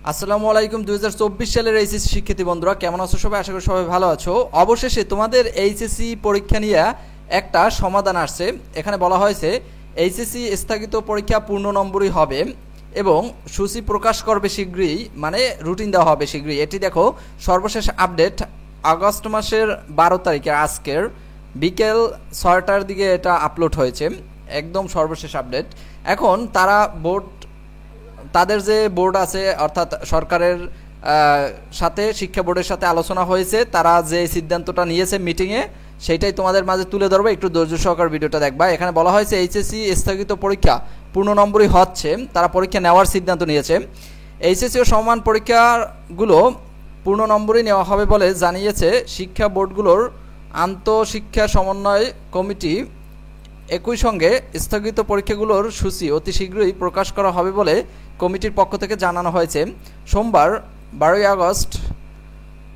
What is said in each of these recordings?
আসসালামু আলাইকুম। 2024 সালের এইচএসসি শিক্ষার্থী বন্ধুরা কেমন আছো সবাই? আশা করি সবাই ভালো আছো। অবশেষে তোমাদের এইচএসসি পরীক্ষা নিয়ে একটা সমাধান আসছে। এখানে বলা হয়েছে এইচএসসি স্থগিত পরীক্ষা পূর্ণ নম্বরই হবে এবং সূচি প্রকাশ করবে শীঘ্রই, মানে রুটিন দেওয়া হবে শীঘ্রই। এটি দেখো সর্বশেষ আপডেট আগস্ট মাসের 12 তারিখে, আজকের বিকেল 6টার দিকে এটা আপলোড হয়েছে, একদম সর্বশেষ আপডেট। এখন তারা তাদের যে বোর্ড আছে, অর্থাৎ সরকারের সাথে শিক্ষা বোর্ডের সাথে আলোচনা হয়েছে, তারা যে সিদ্ধান্তটা নিয়েছে মিটিংয়ে সেইটাই তোমাদের মাঝে তুলে ধরবে। একটু ধৈর্য সহকার ভিডিওটা দেখবা। এখানে বলা হয়েছে এইচএসসি স্থগিত পরীক্ষা পূর্ণ নম্বরই হচ্ছে, তারা পরীক্ষা নেওয়ার সিদ্ধান্ত নিয়েছে। এইচএসসি ও সমান পরীক্ষাগুলো পূর্ণ নম্বরই নেওয়া হবে বলে জানিয়েছে শিক্ষা বোর্ডগুলোর আন্তঃশিক্ষা সমন্বয় কমিটি। একই সঙ্গে স্থগিত পরীক্ষাগুলোর সূচি অতি শীঘ্রই প্রকাশ করা হবে বলে কমিটির পক্ষ থেকে জানানো হয়েছে। সোমবার 12 আগস্ট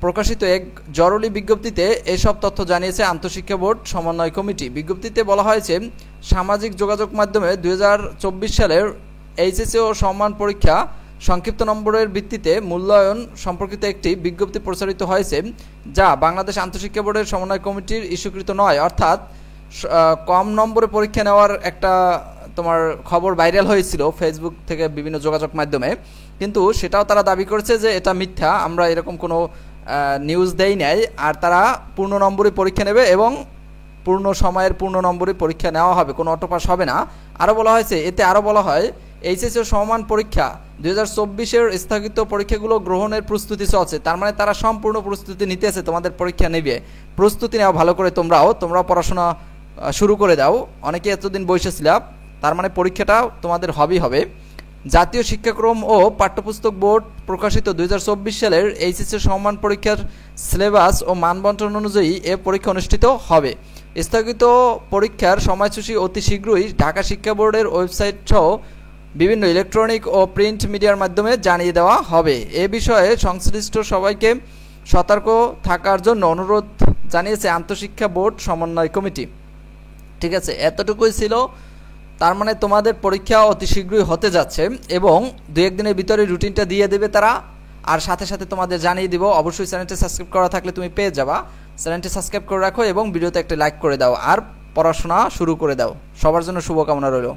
প্রকাশিত এক জরুরি বিজ্ঞপ্তিতে এসব তথ্য জানিয়েছে আন্তঃশিক্ষা বোর্ড সমন্বয় কমিটি। বিজ্ঞপ্তিতে বলা হয়েছে, সামাজিক যোগাযোগ মাধ্যমে 2024 সালের এইচএসসি ও সমান পরীক্ষা সংক্ষিপ্ত নম্বরের ভিত্তিতে মূল্যায়ন সম্পর্কিত একটি বিজ্ঞপ্তি প্রচারিত হয়েছে, যা বাংলাদেশ আন্তঃশিক্ষা বোর্ডের সমন্বয় কমিটির ইস্যুকৃত নয়। অর্থাৎ কম নম্বরে পরীক্ষা নেওয়ার একটা তোমার খবর ভাইরাল হয়েছিল ফেসবুক থেকে বিভিন্ন যোগাযোগ মাধ্যমে, কিন্তু সেটাও তারা দাবি করেছে যে এটা মিথ্যা, আমরা এরকম কোনো নিউজ দেই নাই। আর তারা পূর্ণ নম্বরে পরীক্ষা নেবে এবং পূর্ণ সময়ের পূর্ণ নম্বরে পরীক্ষা নেওয়া হবে, কোনো অটোপাস হবে না। আরও বলা হয়েছে, এতে আরও বলা হয় এইচএসসি ও সমান পরীক্ষা 2024-এর স্থগিত পরীক্ষাগুলো গ্রহণের প্রস্তুতি চলছে। তার মানে তারা সম্পূর্ণ প্রস্তুতি নিতেছে, তোমাদের পরীক্ষা নেবে। প্রস্তুতি নেওয়া ভালো করে, তোমরাও পড়াশোনা শুরু করে দাও। অনেকে এতদিন বসেছিলাম, তার মানে পরীক্ষাটা তোমাদের হবে। জাতীয় শিক্ষাক্রম ও পাঠ্যপুস্তক বোর্ড প্রকাশিত 2024 সালের এইচএসসি সমান পরীক্ষার সিলেবাস ও মানবন্টন অনুযায়ী এ পরীক্ষা অনুষ্ঠিত হবে। স্থগিত পরীক্ষার সময়সূচি অতি শীঘ্রই ঢাকা শিক্ষা বোর্ডের ওয়েবসাইট সহ বিভিন্ন ইলেকট্রনিক ও প্রিন্ট মিডিয়ার মাধ্যমে জানিয়ে দেওয়া হবে। এ বিষয়ে সংশ্লিষ্ট সবাইকে সতর্ক থাকার জন্য অনুরোধ জানিয়েছে আন্তঃশিক্ষা বোর্ড সমন্বয় কমিটি। ঠিক আছে, এতটুকুই ছিল। তার মানে তোমাদের পরীক্ষা অতি শীঘ্রই হতে যাচ্ছে এবং 2-1 দিনের ভিতরে রুটিনটা দিয়ে দেবে তারা, আর সাথে সাথে তোমাদের জানিয়ে দিব। অবশ্যই চ্যানেলটি সাবস্ক্রাইব করা থাকলে তুমি পেয়ে যাবা। চ্যানেলটি সাবস্ক্রাইব করে রাখো এবং ভিডিওতে একটা লাইক করে দাও আর পড়াশোনা শুরু করে দাও। সবার জন্য শুভকামনা রইল।